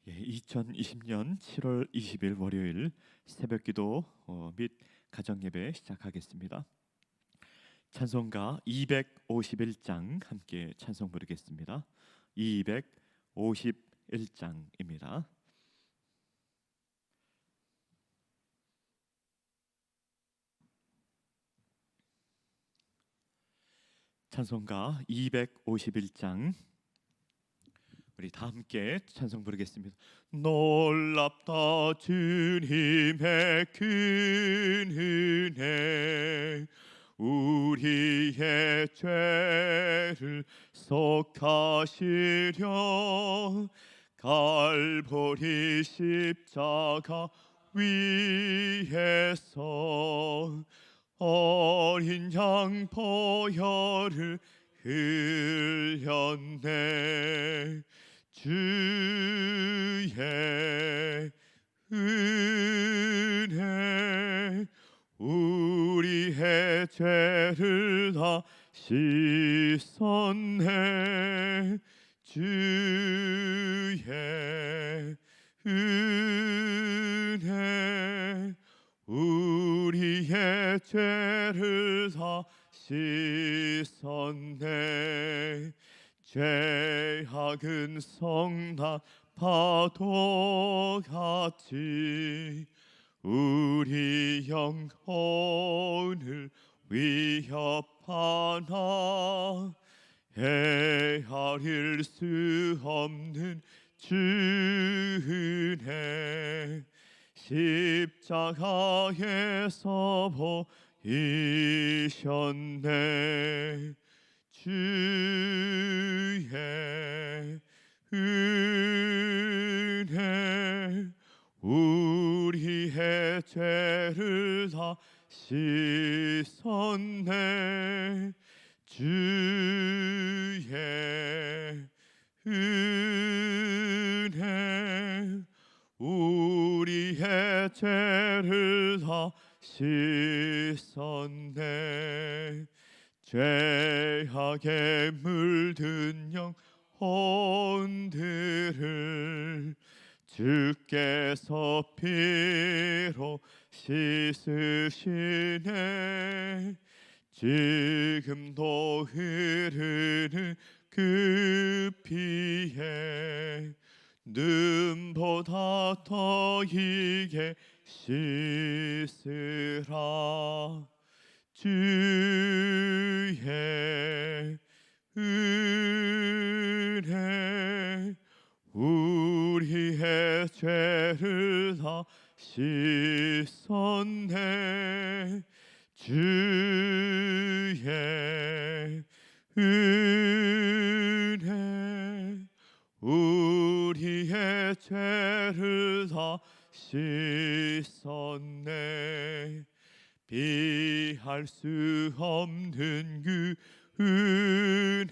2020년 7월 20일 월요일 새벽기도 및 가정예배 시작하겠습니다. 찬송가 251장 함께 찬송 부르겠습니다. 251장입니다. 찬송가 251장 우리 다 함께 찬송 부르겠습니다. 놀랍다 주님의 큰 은혜, 우리의 죄를 속하시려 갈보리 십자가 위에서 어린 양 보혈을 흘렸네. 주의 은혜 우리의 죄를 다 씻었네. 주의 은혜 우리의 죄를 다 씻었네. 죄악은 성난 파도같이 우리 영혼을 위협하나 헤아릴 수 없는 주 은혜 십자가에서 보이셨네. 주의 은혜 우리의 죄를 다 씻었네. 주의 은혜 우리의 죄를 다 씻었네. 죄악에 물든 영혼들을 주께서 피로 씻으시네. 지금도 흐르는 그 피에 눈보다 더 이게 씻으라. 주의 은혜 우리의 죄를 다 씻었네. 주의 은혜 우리의 죄를 다 씻었네. 비할 수 없는 그 은혜를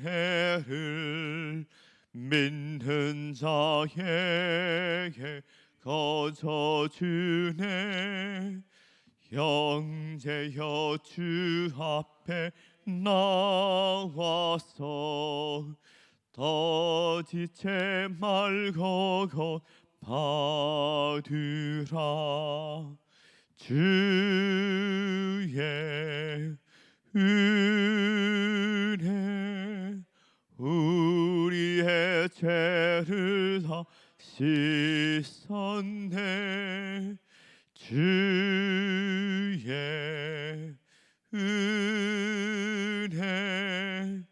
믿는 자에게 거저 주네. 형제여 주 앞에 나와서 더 지체 말고 곧 받으라. 주의 은혜 우리의 죄를 다 씻었네. 주의 은혜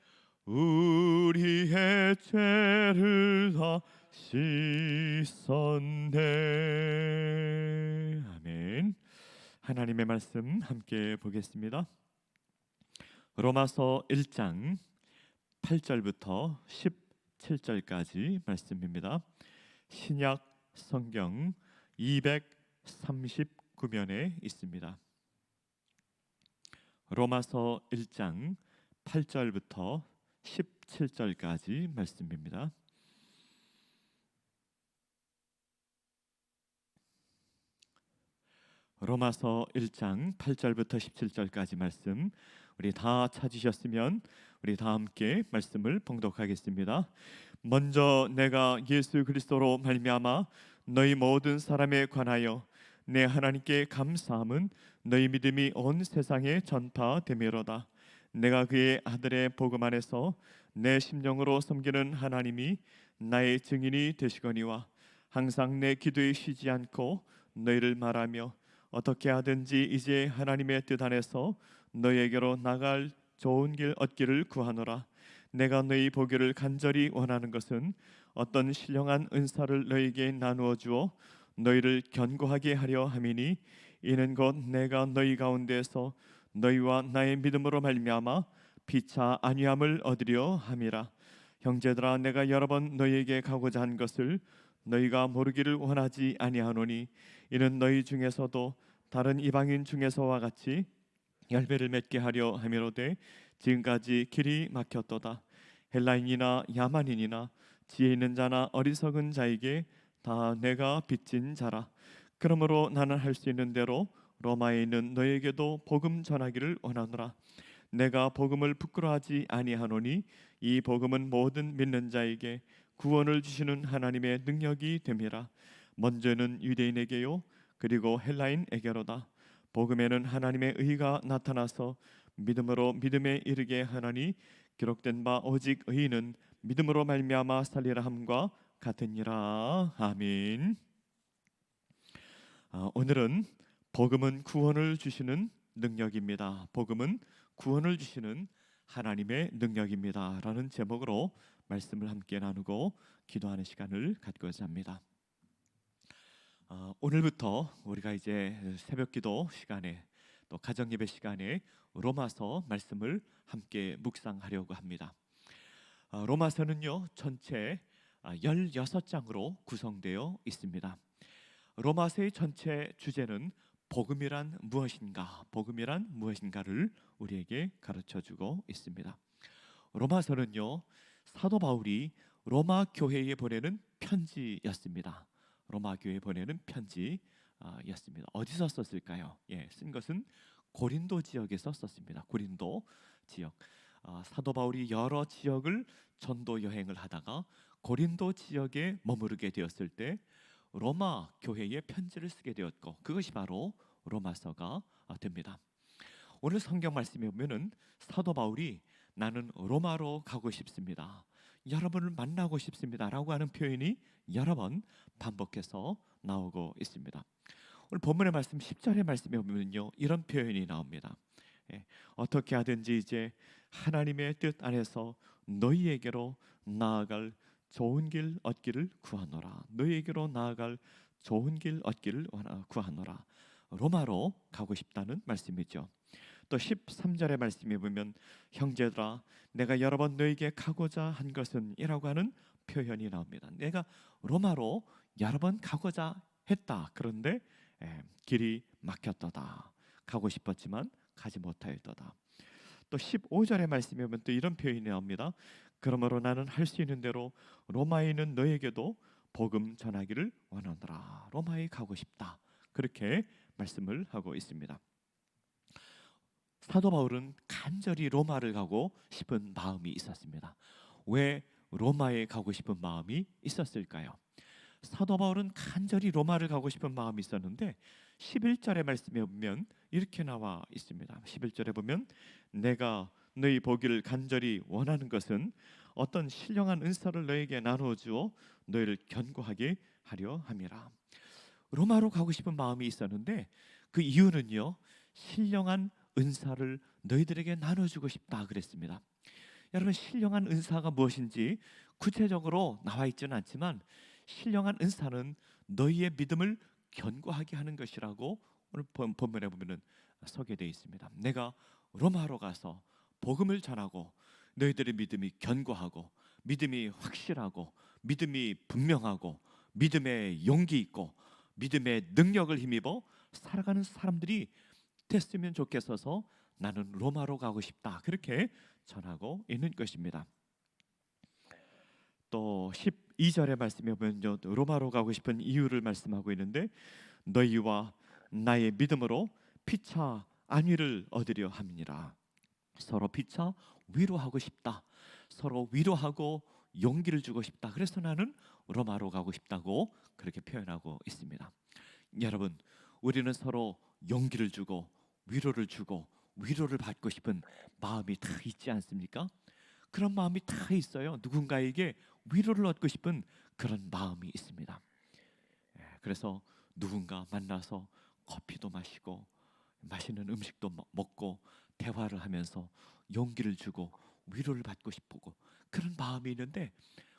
우리의 죄를 다 씻었네. 아멘. 하나님의 말씀 함께 보겠습니다. 로마서 1장 8절부터 17절까지 말씀입니다. 신약 성경 239면에 있습니다. 로마서 1장 8절부터 17절까지 말씀입니다. 로마서 1장 8절부터 17절까지 말씀 우리 다 찾으셨으면 우리 다 함께 말씀을 봉독하겠습니다. 먼저 내가 예수 그리스도로 말미암아 너희 모든 사람에 관하여 내 하나님께 감사함은 너희 믿음이 온 세상에 전파되미로다. 내가 그의 아들의 복음 안에서 내 심령으로 섬기는 하나님이 나의 증인이 되시거니와 항상 내 기도에 쉬지 않고 너희를 말하며 어떻게 하든지 이제 하나님의 뜻 안에서 너희에게로 나갈 좋은 길 얻기를 구하노라. 내가 너희 보기를 간절히 원하는 것은 어떤 신령한 은사를 너희에게 나누어 주어 너희를 견고하게 하려 함이니 이는 곧 내가 너희 가운데서 너희와 나의 믿음으로 말미암아 피차 안위함을 얻으려 함이라. 형제들아, 내가 여러 번 너희에게 가고자 한 것을 너희가 모르기를 원하지 아니하노니 이는 너희 중에서도 다른 이방인 중에서와 같이 열매를 맺게 하려 함이로되 지금까지 길이 막혔도다. 헬라인이나 야만인이나 지혜 있는 자나 어리석은 자에게 다 내가 빚진 자라. 그러므로 나는 할 수 있는 대로 로마에 있는 너에게도 복음 전하기를 원하노라. 내가 복음을 부끄러워하지 아니하노니 이 복음은 모든 믿는 자에게 구원을 주시는 하나님의 능력이 됨이라. 먼저는 유대인에게요 그리고 헬라인에게로다. 복음에는 하나님의 의가 나타나서 믿음으로 믿음에 이르게 하나니 기록된 바 오직 의인은 믿음으로 말미암아 살리라 함과 같으니라. 아멘. 오늘은 복음은 구원을 주시는 능력입니다. 복음은 구원을 주시는 하나님의 능력입니다 라는 제목으로 말씀을 함께 나누고 기도하는 시간을 갖고자 합니다. 오늘부터 우리가 이제 새벽기도 시간에 또 가정예배 시간에 로마서 말씀을 함께 묵상하려고 합니다. 로마서는요 전체 16장으로 구성되어 있습니다. 로마서의 전체 주제는 복음이란 무엇인가, 복음이란 무엇인가를 우리에게 가르쳐주고 있습니다. 로마서는요 사도 바울이 로마 교회에 보내는 편지였습니다. 로마 교회에 보내는 편지였습니다. 어디서 썼을까요? 쓴 것은 고린도 지역에서 썼습니다. 고린도 지역. 사도 바울이 여러 지역을 전도 여행을 하다가 고린도 지역에 머무르게 되었을 때 로마 교회에 편지를 쓰게 되었고 그것이 바로 로마서가 됩니다. 오늘 성경 말씀에 보면은 사도 바울이 나는 로마로 가고 싶습니다, 여러분을 만나고 싶습니다라고 하는 표현이 여러 번 반복해서 나오고 있습니다. 오늘 본문의 말씀 10절의 말씀에 보면요 이런 표현이 나옵니다. 어떻게 하든지 이제 하나님의 뜻 안에서 너희에게로 나아갈 좋은 길 얻기를 구하노라. 너희에게로 나아갈 좋은 길 얻기를 구하노라. 로마로 가고 싶다는 말씀이죠. 또 13절의 말씀에 보면 형제들아 내가 여러 번 너에게 가고자 한 것은 이라고 하는 표현이 나옵니다. 내가 로마로 여러 번 가고자 했다. 그런데 길이 막혔도다. 가고 싶었지만 가지 못하였도다. 또 15절의 말씀에 보면 또 이런 표현이 나옵니다. 그러므로 나는 할 수 있는 대로 로마에 있는 너에게도 복음 전하기를 원하노라. 로마에 가고 싶다. 그렇게 말씀을 하고 있습니다. 사도 바울은 간절히 로마를 가고 싶은 마음이 있었습니다. 왜 로마에 가고 싶은 마음이 있었을까요? 사도 바울은 간절히 로마를 가고 싶은 마음이 있었는데 11절의 말씀에 보면 이렇게 나와 있습니다. 11절에 보면 내가 너희 보기를 간절히 원하는 것은 어떤 신령한 은사를 너에게 나누어 주어 너희를 견고하게 하려 함이라. 로마로 가고 싶은 마음이 있었는데 그 이유는요 신령한 은사를 너희들에게 나눠주고 싶다 그랬습니다. 여러분 신령한 은사가 무엇인지 구체적으로 나와 있지는 않지만 신령한 은사는 너희의 믿음을 견고하게 하는 것이라고 오늘 본문에 보면은 소개되어 있습니다. 내가 로마로 가서 복음을 전하고 너희들의 믿음이 견고하고 믿음이 확실하고 믿음이 분명하고 믿음의 용기 있고 믿음의 능력을 힘입어 살아가는 사람들이 됐으면 좋겠어서 나는 로마로 가고 싶다 그렇게 전하고 있는 것입니다. 또 12절의 말씀에 보면 로마로 가고 싶은 이유를 말씀하고 있는데 너희와 나의 믿음으로 피차 안위를 얻으려 함이니라. 서로 피차 위로하고 싶다. 서로 위로하고 용기를 주고 싶다. 그래서 나는 로마로 가고 싶다고 그렇게 표현하고 있습니다. 여러분, 우리는 서로 용기를 주고 위로를 주고 위로를 받고 싶은 마음이 다 있지 않습니까? 그런 마음이 다 있어요. 누군가에게 위로를 얻고 싶은 그런 마음이 있습니다. 그래서 누군가 만나서 커피도 마시고 맛있는 음식도 먹고 대화를 하면서 용기를 주고 위로를 받고 싶고 그런 마음이 있는데,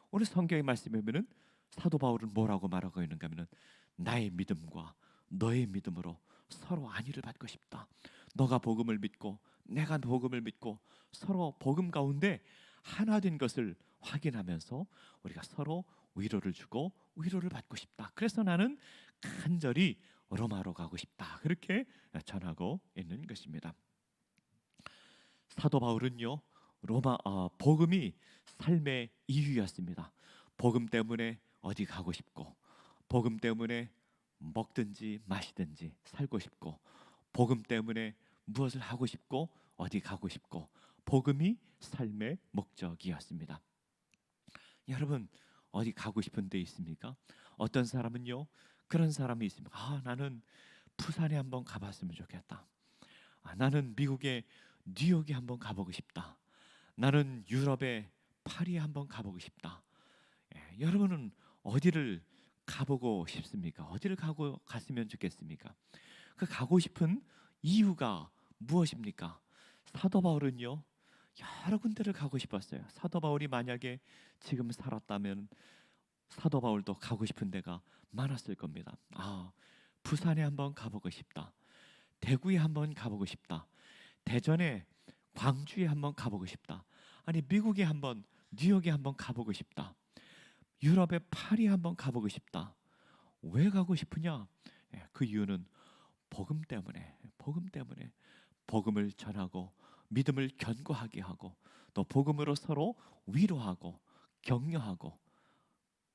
오늘 성경의 말씀에 보면은 사도 바울은 뭐라고 말하고 있는가 하면은 나의 믿음과 너의 믿음으로 서로 안위를 받고 싶다. 너가 복음을 믿고 내가 복음을 믿고 서로 복음 가운데 하나 된 것을 확인하면서 우리가 서로 위로를 주고 위로를 받고 싶다. 그래서 나는 간절히 로마로 가고 싶다. 그렇게 전하고 있는 것입니다. 사도 바울은요, 복음이 삶의 이유였습니다. 복음 때문에 어디 가고 싶고, 복음 때문에 먹든지 마시든지 살고 싶고, 복음 때문에 무엇을 하고 싶고 어디 가고 싶고, 복음이 삶의 목적이었습니다. 여러분, 어디 가고 싶은 데 있습니까? 어떤 사람은요, 그런 사람이 있습니다. 나는 부산에 한번 가봤으면 좋겠다. 나는 미국의 뉴욕에 한번 가보고 싶다. 나는 유럽의 파리에 한번 가보고 싶다. 여러분은 어디를 가보고 싶습니까? 어디를 갔으면 좋겠습니까? 그 가고 싶은 이유가 무엇입니까? 사도 바울은요, 여러 군데를 가고 싶었어요. 사도 바울이 만약에 지금 살았다면 사도 바울도 가고 싶은 데가 많았을 겁니다. 부산에 한번 가보고 싶다. 대구에 한번 가보고 싶다. 대전에, 광주에 한번 가보고 싶다. 아니, 미국에 한번, 뉴욕에 한번 가보고 싶다. 유럽의 파리에 한번 가보고 싶다. 왜 가고 싶으냐? 그 이유는 복음 때문에, 복음 때문에 복음을 전하고 믿음을 견고하게 하고 또 복음으로 서로 위로하고 격려하고,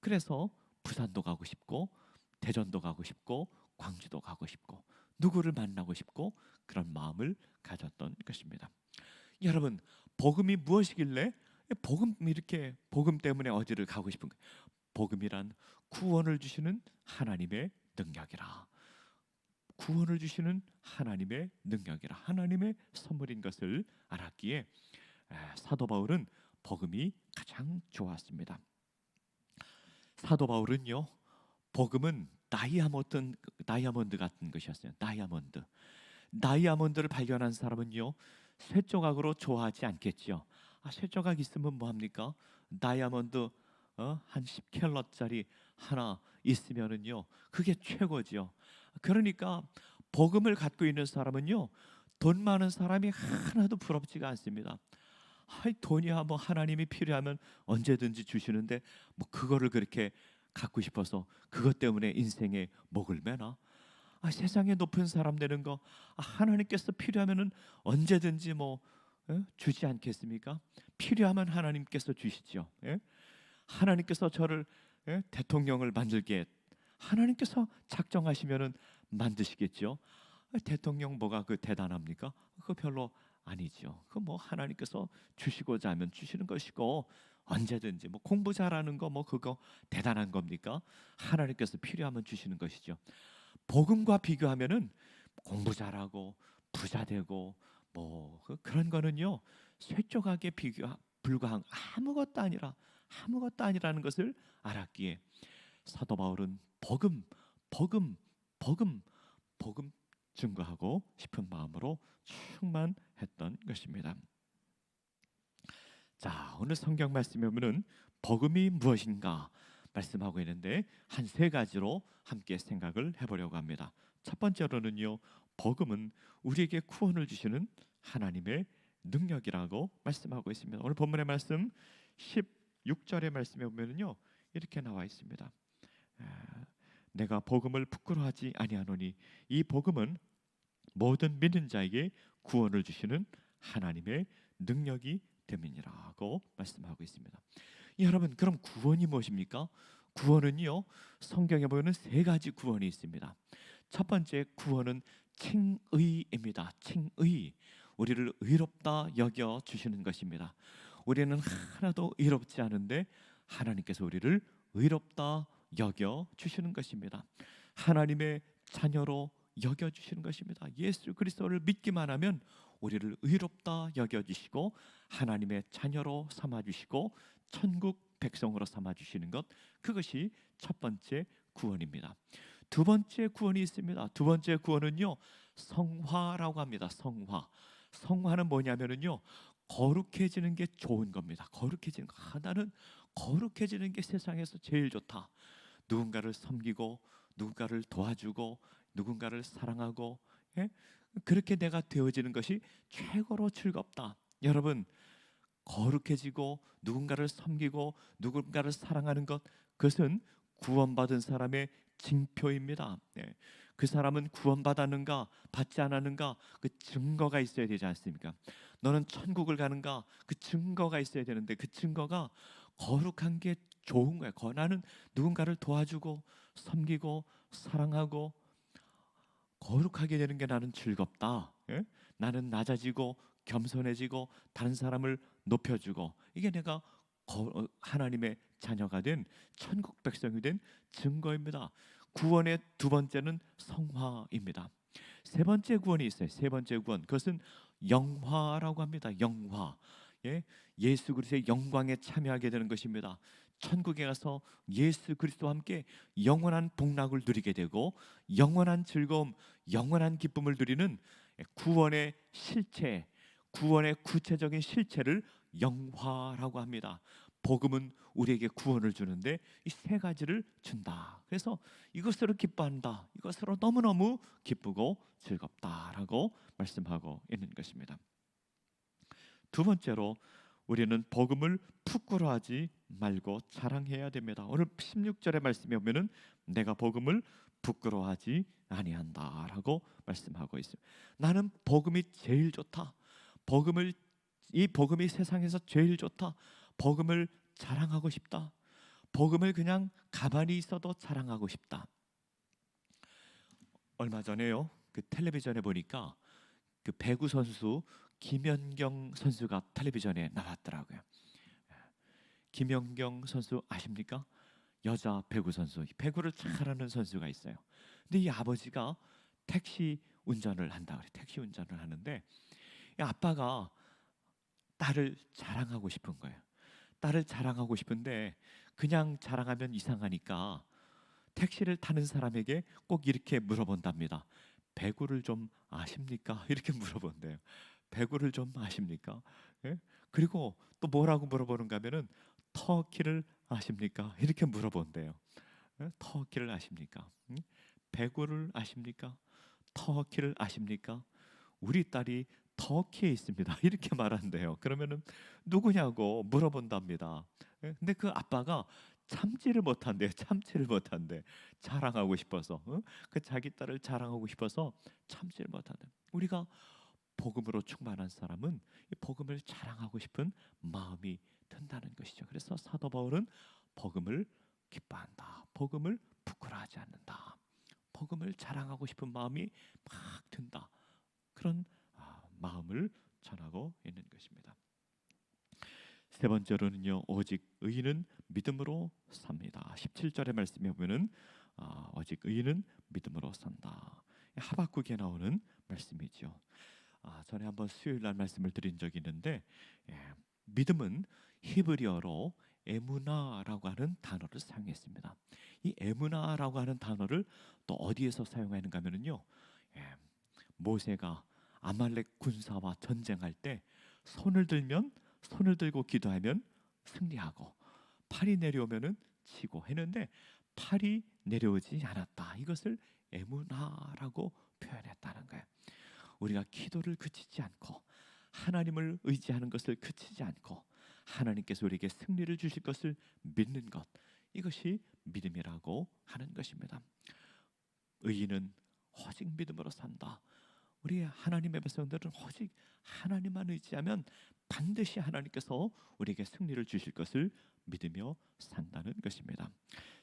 그래서 부산도 가고 싶고 대전도 가고 싶고 광주도 가고 싶고 누구를 만나고 싶고 그런 마음을 가졌던 것입니다. 여러분, 복음이 무엇이길래 이렇게 복음 때문에 어디를 가고 싶은 거예요? 복음이란 구원을 주시는 하나님의 능력이라. 구원을 주시는 하나님의 능력이라. 하나님의 선물인 것을 알았기에 사도 바울은 복음이 가장 좋았습니다. 사도 바울은요, 복음은 다이아몬드 같은 것이었어요. 다이아몬드를 발견한 사람은요, 쇠조각으로 좋아하지 않겠지요. 쇠조각 있으면 뭐합니까? 다이아몬드 한 10캘럿짜리 하나 있으면은요, 그게 최고지요. 그러니까 복음을 갖고 있는 사람은요, 돈 많은 사람이 하나도 부럽지가 않습니다. 돈이야 뭐 하나님이 필요하면 언제든지 주시는데 뭐 그거를 그렇게 갖고 싶어서 그것 때문에 인생에 목을 매나? 세상에 높은 사람 되는 거, 하나님께서 필요하면은 언제든지 주지 않겠습니까? 필요하면 하나님께서 주시죠. 하나님께서 저를 대통령을 만들게 하나님께서 작정하시면은 만드시겠죠. 대통령 뭐가 대단합니까? 그거 별로 아니죠. 그 하나님께서 주시고자 하면 주시는 것이고, 언제든지 공부 잘하는 거 그거 대단한 겁니까? 하나님께서 필요하면 주시는 것이죠. 복음과 비교하면은 공부 잘하고 부자 되고 그런 거는요, 쇠조각에 불과한 아무것도 아니라는 것을 알았기에 사도 바울은 복음 증거하고 싶은 마음으로 충만했던 것입니다. 자, 오늘 성경 말씀에 보면 복음이 무엇인가 말씀하고 있는데 한 세 가지로 함께 생각을 해보려고 합니다. 첫 번째로는요, 복음은 우리에게 구원을 주시는 하나님의 능력이라고 말씀하고 있습니다. 오늘 본문의 말씀 16절의 말씀에 보면요, 이렇게 나와 있습니다. 내가 복음을 부끄러워하지 아니하노니 이 복음은 모든 믿는 자에게 구원을 주시는 하나님의 능력이 됨이니라고 말씀하고 있습니다. 여러분, 그럼 구원이 무엇입니까? 구원은요, 성경에 보면 세 가지 구원이 있습니다. 첫 번째 구원은 칭의입니다. 칭의. 우리를 의롭다 여겨 주시는 것입니다. 우리는 하나도 의롭지 않은데 하나님께서 우리를 의롭다 여겨 주시는 것입니다. 하나님의 자녀로 여겨 주시는 것입니다. 예수 그리스도를 믿기만 하면 우리를 의롭다 여겨 주시고 하나님의 자녀로 삼아 주시고 천국 백성으로 삼아 주시는 것, 그것이 첫 번째 구원입니다. 두 번째 구원이 있습니다. 두 번째 구원은요, 성화라고 합니다. 성화. 성화는 뭐냐면은요, 거룩해지는 게 좋은 겁니다. 거룩해지는 거. 나는 거룩해지는 게 세상에서 제일 좋다. 누군가를 섬기고 누군가를 도와주고 누군가를 사랑하고, 예? 그렇게 내가 되어지는 것이 최고로 즐겁다. 여러분, 거룩해지고 누군가를 섬기고 누군가를 사랑하는 것, 그것은 구원받은 사람의 징표입니다. 네. 그 사람은 구원받았는가 받지 않았는가, 그 증거가 있어야 되지 않습니까? 너는 천국을 가는가, 그 증거가 있어야 되는데 그 증거가 거룩한 게 좋은 거예요. 나는 누군가를 도와주고 섬기고 사랑하고 거룩하게 되는 게 나는 즐겁다. 예? 나는 낮아지고 겸손해지고 다른 사람을 높여주고, 이게 내가 하나님의 자녀가 된 천국 백성이 된 증거입니다. 구원의 두 번째는 성화입니다. 세 번째 구원이 있어요. 세 번째 구원, 그것은 영화라고 합니다. 영화. 예? 예수 그리스도의 영광에 참여하게 되는 것입니다. 천국에 가서 예수 그리스도와 함께 영원한 복락을 누리게 되고 영원한 즐거움, 영원한 기쁨을 누리는 구원의 실체, 구원의 구체적인 실체를 영화라고 합니다. 복음은 우리에게 구원을 주는데 이 세 가지를 준다. 그래서 이것으로 기뻐한다. 이것으로 너무너무 기쁘고 즐겁다라고 말씀하고 있는 것입니다. 두 번째로 우리는 복음을 부끄러워하지 말고 자랑해야 됩니다. 오늘 16절의 말씀에 보면은 내가 복음을 부끄러워하지 아니한다라고 말씀하고 있어요. 나는 복음이 제일 좋다. 이 복음이 세상에서 제일 좋다. 복음을 자랑하고 싶다. 복음을 그냥 가만히 있어도 자랑하고 싶다. 얼마 전에요, 그 텔레비전에 보니까 그 배구 선수 김연경 선수가 텔레비전에 나왔더라고요. 김연경 선수 아십니까? 여자 배구 선수, 배구를 잘하는 선수가 있어요. 근데 이 아버지가 택시 운전을 한다 그래. 택시 운전을 하는데 이 아빠가 딸을 자랑하고 싶은 거예요. 딸을 자랑하고 싶은데 그냥 자랑하면 이상하니까 택시를 타는 사람에게 꼭 이렇게 물어본답니다. 배구를 좀 아십니까? 이렇게 물어본대요. 배구를 좀 아십니까? 예? 그리고 또 뭐라고 물어보는가 하면은 터키를 아십니까? 이렇게 물어본대요. 예? 터키를 아십니까? 배구를 아십니까? 터키를 아십니까? 우리 딸이 터키에 있습니다. 이렇게 말한대요. 그러면은 누구냐고 물어본답니다. 예? 근데 그 아빠가 참지를 못한대. 참지를 못한대. 자랑하고 싶어서, 그 자기 딸을 자랑하고 싶어서 참지를 못한대. 우리가 복음으로 충만한 사람은 이 복음을 자랑하고 싶은 마음이 든다는 것이죠. 그래서 사도 바울은 복음을 기뻐한다. 복음을 부끄러워하지 않는다. 복음을 자랑하고 싶은 마음이 막 든다. 그런 마음을 전하고 있는 것입니다. 세 번째로는요, 오직 의인은 믿음으로 삽니다. 17절의 말씀에 보면은 오직 의인은 믿음으로 산다. 하박국에 나오는 말씀이죠. 전에 한번 수요일 날 말씀을 드린 적이 있는데, 믿음은 히브리어로 에무나라고 하는 단어를 사용했습니다. 이 에무나라고 하는 단어를 또 어디에서 사용하는가 하면요, 모세가 아말렉 군사와 전쟁할 때 손을 들고 기도하면 승리하고 팔이 내려오면은 지고 했는데 팔이 내려오지 않았다. 이것을 에무나라고 표현했다는 거예요. 우리가 기도를 그치지 않고 하나님을 의지하는 것을 그치지 않고 하나님께서 우리에게 승리를 주실 것을 믿는 것, 이것이 믿음이라고 하는 것입니다. 의인은 오직 믿음으로 산다. 우리 하나님의 백성들은 오직 하나님만 의지하면 반드시 하나님께서 우리에게 승리를 주실 것을 믿으며 산다는 것입니다.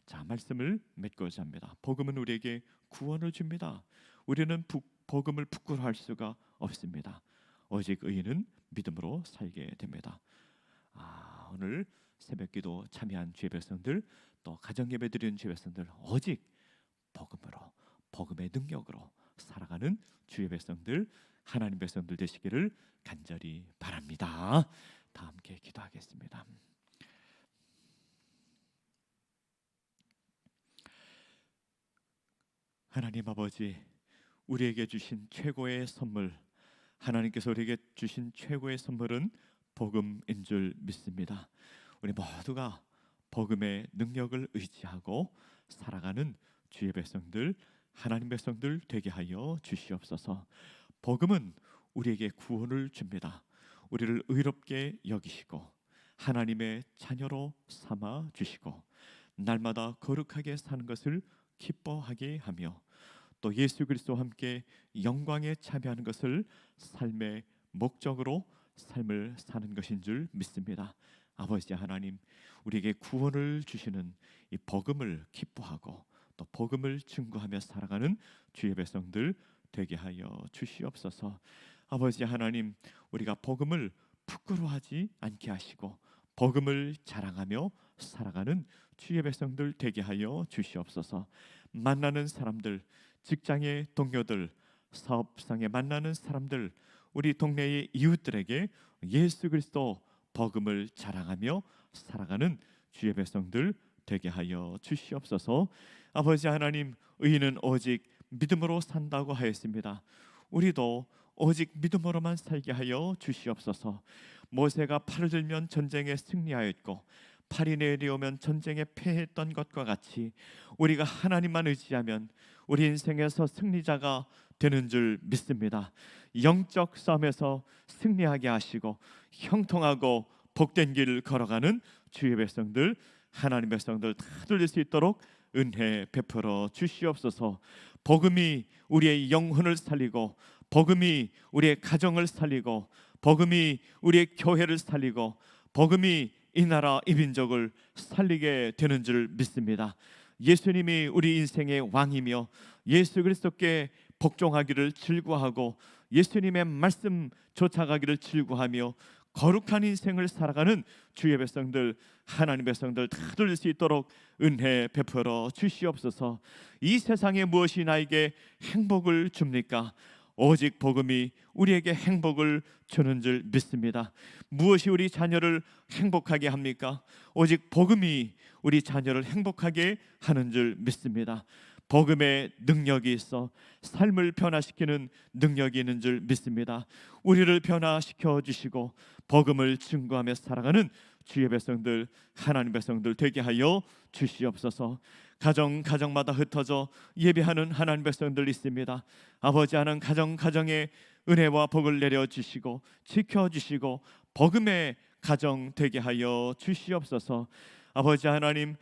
자, 말씀을 맺고자 합니다. 복음은 우리에게 구원을 줍니다. 우리는 복음을 부끄러워할 수가 없습니다. 오직 의인은 믿음으로 살게 됩니다. 오늘 새벽기도 참여한 주의 백성들, 또 가정예배 드리는 주의 백성들, 오직 복음으로, 복음의 능력으로 살아가는 주의 백성들, 하나님 백성들 되시기를 간절히 바랍니다. 다 함께 기도하겠습니다. 하나님 아버지, 우리에게 주신 최고의 선물, 하나님께서 우리에게 주신 최고의 선물은 복음인 줄 믿습니다. 우리 모두가 복음의 능력을 의지하고 살아가는 주의 백성들, 하나님 백성들 되게 하여 주시옵소서. 복음은 우리에게 구원을 줍니다. 우리를 의롭게 여기시고 하나님의 자녀로 삼아 주시고 날마다 거룩하게 사는 것을 기뻐하게 하며 또 예수 그리스도와 함께 영광에 참여하는 것을 삶의 목적으로 삶을 사는 것인 줄 믿습니다. 아버지 하나님, 우리에게 구원을 주시는 이 복음을 기뻐하고 또 복음을 증거하며 살아가는 주의 백성들 되게 하여 주시옵소서. 아버지 하나님, 우리가 복음을 부끄러워하지 않게 하시고 복음을 자랑하며 살아가는 주의 백성들 되게 하여 주시옵소서. 만나는 사람들, 직장의 동료들, 사업상에 만나는 사람들, 우리 동네의 이웃들에게 예수 그리스도 복음을 자랑하며 살아가는 주의 백성들 되게 하여 주시옵소서. 아버지 하나님, 의인은 오직 믿음으로 산다고 하였습니다. 우리도 오직 믿음으로만 살게 하여 주시옵소서. 모세가 팔을 들면 전쟁에 승리하였고 팔이 내려오면 전쟁에 패했던 것과 같이 우리가 하나님만 의지하면 우리 인생에서 승리자가 되는 줄 믿습니다. 영적 싸움에서 승리하게 하시고 형통하고 복된 길을 걸어가는 주의 백성들, 하나님 백성들 다 돌릴 수 있도록 은혜 베풀어 주시옵소서. 복음이 우리의 영혼을 살리고 복음이 우리의 가정을 살리고 복음이 우리의 교회를 살리고 복음이 이 나라 이 민족을 살리게 되는 줄 믿습니다. 예수님이 우리 인생의 왕이며 예수 그리스도께 복종하기를 즐거워하고 예수님의 말씀 쫓아가기를 즐거워하며 거룩한 인생을 살아가는 주의 백성들, 하나님 백성들 다 돌릴 수 있도록 은혜 베풀어 주시옵소서. 이 세상에 무엇이 나에게 행복을 줍니까? 오직 복음이 우리에게 행복을 주는 줄 믿습니다. 무엇이 우리 자녀를 행복하게 합니까? 오직 복음이 우리 자녀를 행복하게 하는 줄 믿습니다. 복음의 능력이 있어 삶을 변화시키는 능력이 있는 줄 믿습니다. 우리를 변화시켜 주시고 복음을 증거하며 살아가는 주의 백성들, 하나님 백성들 되게 하여 주시옵소서. 가정마다 흩어져 예배하는 하나님 백성들 있습니다. 아버지 하나님, 가정에 은혜와 복을 내려주시고 지켜주시고 복음의 가정 되게 하여 주시옵소서. 아버지 하나님,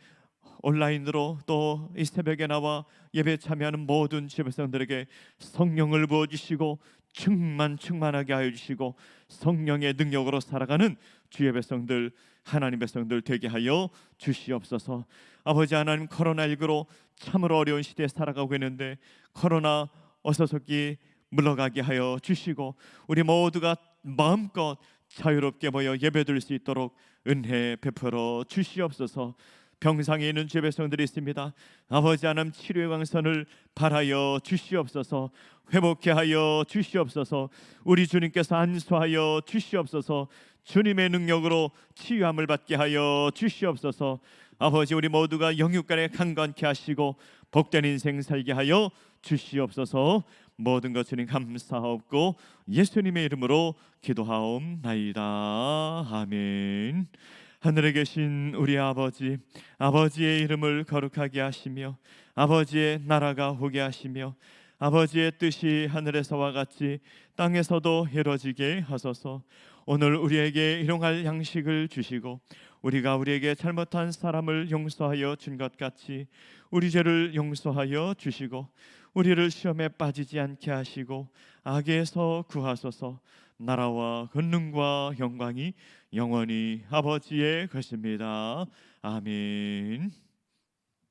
온라인으로 또 이 새벽에 나와 예배 참여하는 모든 주의 백성들에게 성령을 부어주시고 충만하게 하여 주시고 성령의 능력으로 살아가는 주의 백성들, 하나님 백성들 되게 하여 주시옵소서. 아버지 하나님, 코로나19로 참으로 어려운 시대에 살아가고 있는데 코로나 어서속히 물러가게 하여 주시고 우리 모두가 마음껏 자유롭게 모여 예배드릴 수 있도록 은혜 베풀어 주시옵소서. 병상에 있는 주의 백성들이 있습니다. 아버지 하나님, 치료의 광선을 발하여 주시옵소서. 회복케 하여 주시옵소서. 우리 주님께서 안수하여 주시옵소서. 주님의 능력으로 치유함을 받게 하여 주시옵소서. 아버지, 우리 모두가 영육간에 강건케 하시고 복된 인생 살게 하여 주시옵소서. 모든 것 주님 감사하옵고 예수님의 이름으로 기도하옵나이다. 아멘. 하늘에 계신 우리 아버지, 아버지의 이름을 거룩하게 하시며 아버지의 나라가 오게 하시며 아버지의 뜻이 하늘에서와 같이 땅에서도 이루어지게 하소서. 오늘 우리에게 일용할 양식을 주시고 우리가 우리에게 잘못한 사람을 용서하여 준 것 같이 우리 죄를 용서하여 주시고 우리를 시험에 빠지지 않게 하시고 악에서 구하소서. 나라와 권능과 영광이 영원히 아버지의 것입니다. 아멘.